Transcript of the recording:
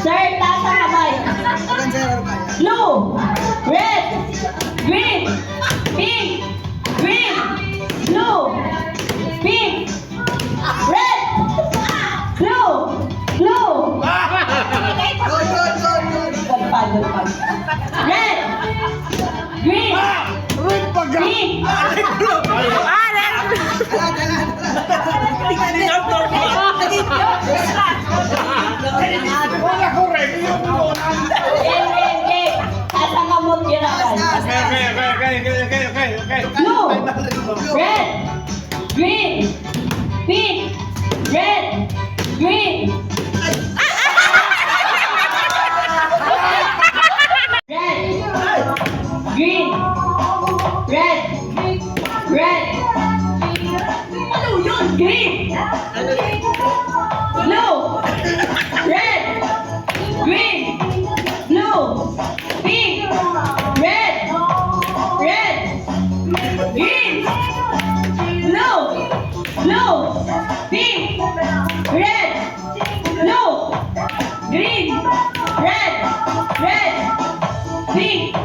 Sir, taas ang kamay. Blue, red, green, pink, green, blue, pink, red, blue, blue. Red, green, pink. Asa ka mo tirakan? Blue, red, green, pink, red, green. Green, red, red. Ano yun? Green, blue, red, green, blue, pink, red, red, green, blue, blue, pink, red, blue, green, red, red, pink.